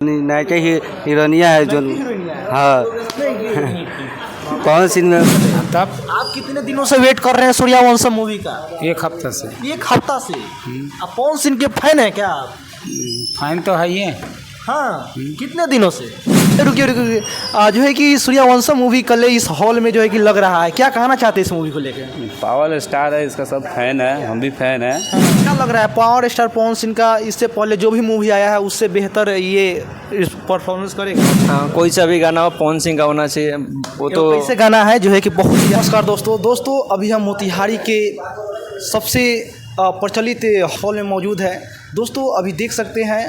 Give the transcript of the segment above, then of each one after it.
नायिका ही हीरोइनिया है जो। हाँ। कौन सीन में? तब आप कितने दिनों से वेट कर रहे हैं सूर्यवंशम मूवी का? एक हफ्ता से एक हफ्ता से। आप कौन सीन के फैन है क्या आप? फाइन तो है ही है। हाँ, कितने दिनों से? रुकिए रुकिए, जो है कि सूर्यवंशम मूवी कल इस हॉल में जो है कि लग रहा है, क्या कहना चाहते हैं इस मूवी को लेकर? पावर स्टार है, इसका सब फैन है, हम भी फैन है। क्या लग रहा है पावर स्टार पवन सिंह का इससे पहले जो भी मूवी आया है उससे बेहतर ये परफॉर्मेंस करेगा? हाँ, कोई सा भी गाना हो पवन सिंह का होना चाहिए, वो तो ऐसे गाना है जो है कि बहुत ही। नमस्कार दोस्तों, अभी हम मोतिहारी के सबसे प्रचलित हॉल में मौजूद है। दोस्तों अभी देख सकते हैं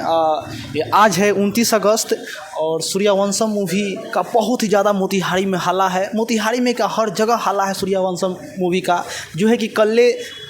ये आज है 29 अगस्त और सूर्यवंशम मूवी का बहुत ही ज़्यादा मोतिहारी में हल्ला है। मोतिहारी में क्या हर जगह हल्ला है सूर्यवंशम मूवी का, जो है कि कल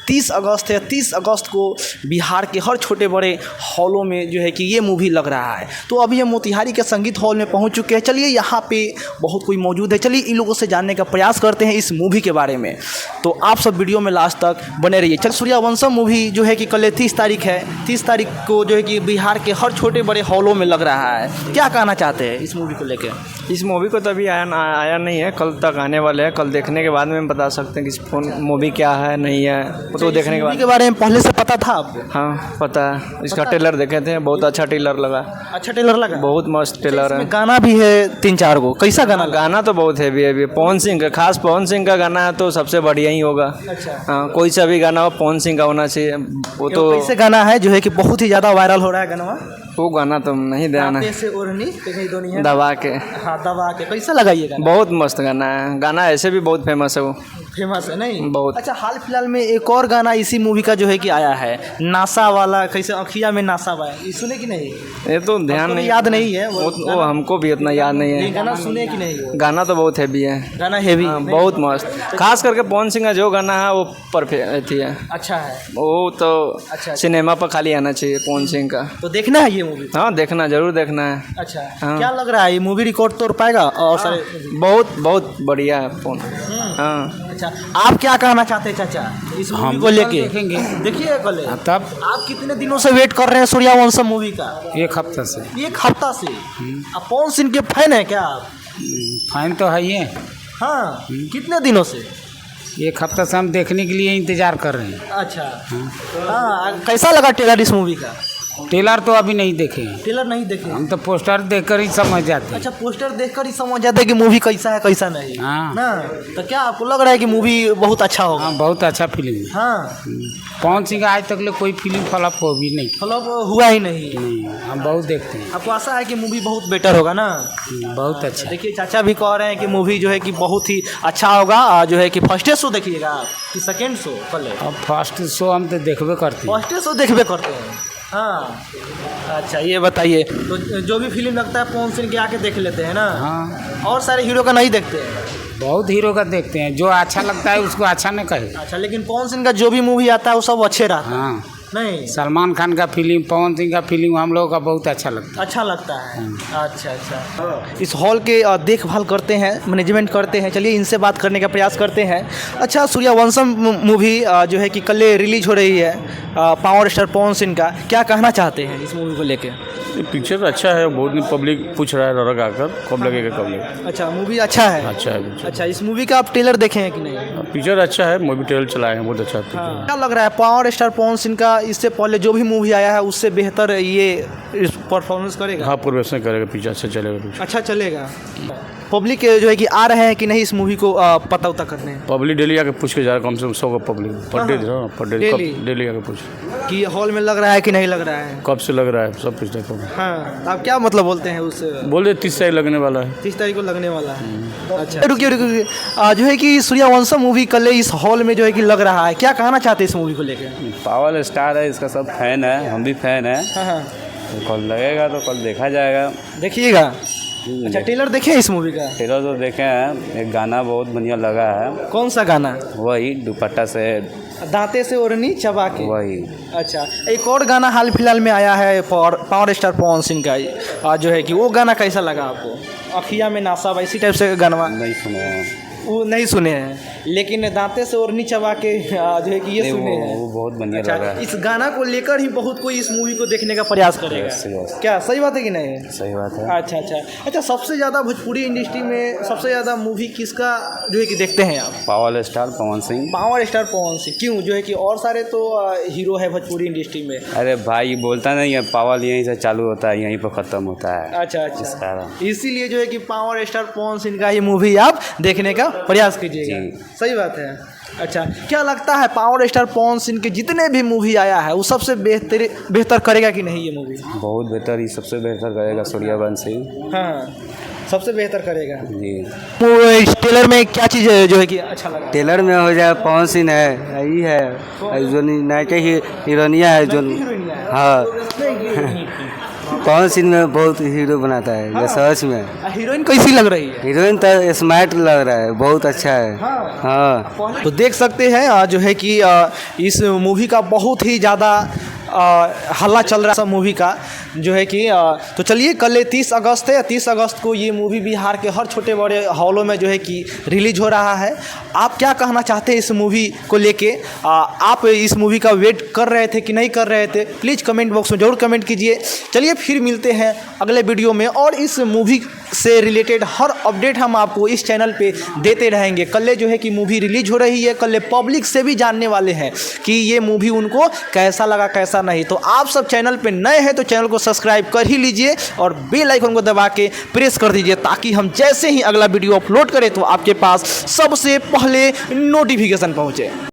30 अगस्त है। 30 अगस्त को बिहार के हर छोटे बड़े हॉलों में जो है कि ये मूवी लग रहा है। तो अभी हम मोतिहारी के संगीत हॉल में पहुंच चुके हैं। चलिए यहाँ पे बहुत कोई मौजूद है, चलिए इन लोगों से जानने का प्रयास करते हैं इस मूवी के बारे में। तो आप सब वीडियो में लास्ट तक बने रहिए। चल, सूर्यवंशम मूवी जो है कि कल 30 तारीख है। 30 तारीख को जो है कि बिहार के हर छोटे बड़े हॉलों में लग रहा है। क्या कहना चाहते हैं इस मूवी को लेकर? इस मूवी को तो अभी आया नहीं है, कल तक आने वाले हैं। कल देखने के बाद में हम बता सकते हैं कि मूवी क्या है नहीं है, तो देखने के बाद। के बारे में पहले से पता था आपको? हाँ पता है, इसका ट्रेलर देखे थे, बहुत अच्छा ट्रेलर लगा। अच्छा ट्रेलर लगा? बहुत मस्त ट्रेलर है। गाना भी है 3-4 गो। कैसा गाना? गाना तो बहुत हैवी है। पवन सिंह का, खास पवन सिंह का गाना है तो सबसे बढ़िया ही होगा। अच्छा। हाँ, कोई सा भी गाना हो पवन सिंह का होना चाहिए, वो तो। कैसे गाना है जो है कि बहुत ही ज़्यादा वायरल हो रहा है गाना? वो गाना तो नहीं ध्यान है। दबा के। हाँ, दबा के। कैसा लगा ये गाना? बहुत मस्त गाना है, गाना ऐसे भी बहुत फेमस है वो। फेमस है नहीं? बहुत। अच्छा, हाल फिलहाल में एक और गाना इसी मूवी का जो है कि आया है, नासा वाला, कैसे अखिया में नासा बा, ये सुने कि नहीं? ये तो ध्यान नहीं, याद नहीं है वो हमको भी इतना याद नहीं है। गाना सुने कि नहीं? गाना तो बहुत हैवी है, गाना हैवी। बहुत मस्त। खास करके पवन सिंह का जो गाना है वो परफेक्ट है, अच्छा है वो तो। अच्छा। सिनेमा पर खाली आना चाहिए पवन सिंह का। तो देखना है ये मूवी? हाँ, देखना, जरूर देखना है। अच्छा। हाँ। क्या लग रहा है ये मूवी रिकॉर्ड तोड़ पाएगा? और सारे बहुत बहुत बढ़िया है पवन। हाँ। अच्छा, आप क्या कहना चाहते हैं चाचा इस मूवी को लेके? देखिए कल तब आप कितने दिनों से वेट कर रहे हैं सूर्यवंशम मूवी का? एक हफ्ता से एक हफ्ता से। आप पवन सिंह के फैन है क्या आप? फाइन तो है ही है। हाँ, कितने दिनों से? एक हफ्ता से हम देखने के लिए इंतजार कर रहे हैं। अच्छा। हाँ, कैसा लगा ट्रेलर इस मूवी का? ट्रेलर तो अभी नहीं देखे हैं, ट्रेलर नहीं देखे? हम तो पोस्टर देखकर ही समझ जाते हैं। अच्छा, पोस्टर देखकर ही समझ जाते हैं कि मूवी कैसा है कैसा नहीं। हाँ। ना तो क्या आपको लग रहा है कि मूवी बहुत अच्छा होगा? हाँ, बहुत अच्छा फिल्म है। हाँ। पवन सिंह का आज तक ले कोई फिल्म फ्लॉप हो भी नहीं। फ्लॉप हुआ ही नहीं। नहीं, हम बहुत देखते हैं। आपको आशा है कि मूवी बहुत बेटर होगा ना? बहुत अच्छा। देखिए चाचा भी कह रहे हैं कि मूवी जो है कि बहुत ही अच्छा होगा। जो है कि फर्स्ट शो देखिएगा आप कि सेकेंड शो? कल अब फर्स्ट शो हम तो देखबे करते हैं। फर्स्ट शो देखबे करते हैं। हाँ। अच्छा, ये बताइए, तो जो भी फिल्म लगता है पवन सिंह के आके देख लेते हैं ना? हाँ, और सारे हीरो का नहीं देखते हैं? बहुत हीरो का देखते हैं, जो अच्छा लगता है उसको अच्छा नहीं कहे। अच्छा, लेकिन पवन सिंह का जो भी मूवी आता है वो सब अच्छे रहता है? हाँ, नहीं, सलमान खान का फिल्म, पवन सिंह का फिल्म हम लोगों का बहुत अच्छा लगता है। अच्छा लगता है। अच्छा अच्छा। इस हॉल के देखभाल करते हैं, मैनेजमेंट करते हैं। चलिए इनसे बात करने का प्रयास करते हैं। अच्छा, सूर्यवंशम मूवी जो है कि कल रिलीज हो रही है, पावर स्टार पवन सिंह का, क्या कहना चाहते हैं इस मूवी को लेके? ये पिक्चर अच्छा है, बहुत पब्लिक पूछ रहा है रौनक आकर, कब लगेगा कब लगेगा। अच्छा, मूवी अच्छा है? अच्छा है पिक्चर। अच्छा, इस मूवी का आप ट्रेलर देखे हैं कि नहीं? पिक्चर अच्छा है, मूवी ट्रेलर चलाए हैं, बहुत अच्छा है। हाँ। क्या लग रहा है पावर स्टार पवन सिंह का इससे पहले जो भी मूवी आया है उससे बेहतर ये परफॉर्मेंस करेगा? हाँ, प्रोफेशनल करेगा, पिक्चर अच्छा चलेगा पिक्चर। अच्छा चलेगा। पब्लिक जो है कि आ रहे हैं कि नहीं इस मूवी को पता उता करने? पब्लिक डेली आके पूछ के जा रहा है, कम से कम 100 का पब्लिक पर डे। हाँ, पर डे डेली आके पूछ कि हॉल में लग रहा है कि नहीं लग रहा है? कब से लग रहा है, सब कुछ देखो। हाँ, आप क्या मतलब बोलते हैं उससे? बोले 30 तारीख लगने वाला है। 30 तारीख को लगने वाला है। अच्छा, रुकिए, जो है कि सूर्यवंशम मूवी कल इस हॉल में जो है कि लग रहा है। क्या कहना चाहते हैं इस मूवी को लेकर? पावर स्टार है, इसका सब फैन है, हम भी फैन है। हाँ हाँ, तो कल लगेगा तो कल देखा जाएगा। देखिएगा। अच्छा, ट्रेलर देखे इस मूवी का? ट्रेलर तो देखे हैं, एक गाना बहुत बढ़िया लगा है। कौन सा गाना? वही दुपट्टा से दांते से ओढ़नी चबा के। वही। अच्छा, एक और गाना हाल फिलहाल में आया है पावर स्टार पवन सिंह का, जो है कि वो गाना कैसा लगा आपको? अखिया में नासा, इसी टाइप से गाना? नहीं सुने हैं। वो नहीं सुने हैं, लेकिन दांते से ओढ़नी चबा के जो है कि ये सुने हैं। वो बहुत बढ़िया अच्छा, लगा है। इस गाना को लेकर ही बहुत कोई इस मूवी को देखने का प्रयास करेगा। Yes. क्या सही बात है कि नहीं? सही बात है। अच्छा, सबसे ज़्यादा भोजपुरी इंडस्ट्री में सबसे ज़्यादा मूवी किसका जो है कि देखते हैं आप? Power star Pawan Singh. Power star Pawan Singh. क्यों? जो है कि और सारे तो हीरो है भोजपुरी इंडस्ट्री में। अरे भाई बोलता नहीं है, पावर यहीं से चालू होता है, यहीं पर ख़त्म होता है। अच्छा, इस कारण इसीलिए जो है कि पावर स्टार पवन सिंह का ही मूवी आप देखने का प्रयास कीजिएगा। जी। सही बात है। अच्छा, क्या लगता है पावर स्टार पवन सिंह के जितने भी मूवी आया है वो सबसे बेहतर करेगा कि नहीं ये मूवी? बहुत बेहतर, ही सबसे बेहतर करेगा सूर्यवंशी। हाँ, सबसे बेहतर करेगा जी। वो। इस ट्रेलर में क्या चीज़ जो है कि अच्छा लगा? टेलर में हो जाए पवन सिंह है, यही है जो नायक हीरोइनिया है जो। हाँ पवन सिंह में बहुत हीरो बनाता है। ये सच में हीरोइन कैसी लग रही है? हीरोइन तो स्मार्ट लग रहा है, बहुत अच्छा है। हाँ तो देख सकते हैं जो है कि इस मूवी का बहुत ही ज़्यादा हल्ला चल रहा है सब मूवी का जो है कि तो चलिए, कल 30 अगस्त है। 30 अगस्त को ये मूवी बिहार के हर छोटे बड़े हॉलों में जो है कि रिलीज हो रहा है। आप क्या कहना चाहते हैं इस मूवी को लेके? आप इस मूवी का वेट कर रहे थे कि नहीं कर रहे थे? प्लीज़ कमेंट बॉक्स में ज़रूर कमेंट कीजिए। चलिए फिर मिलते हैं अगले वीडियो में, और इस मूवी से रिलेटेड हर अपडेट हम आपको इस चैनल पे देते रहेंगे। कल जो है कि मूवी रिलीज हो रही है, कल पब्लिक से भी जानने वाले हैं कि ये मूवी उनको कैसा लगा कैसा नहीं। तो आप सब चैनल पे नए हैं तो चैनल को सब्सक्राइब कर ही लीजिए और बेल आइकन को दबा के प्रेस कर दीजिए, ताकि हम जैसे ही अगला वीडियो अपलोड करें तो आपके पास सबसे पहले नोटिफिकेशन पहुंचे।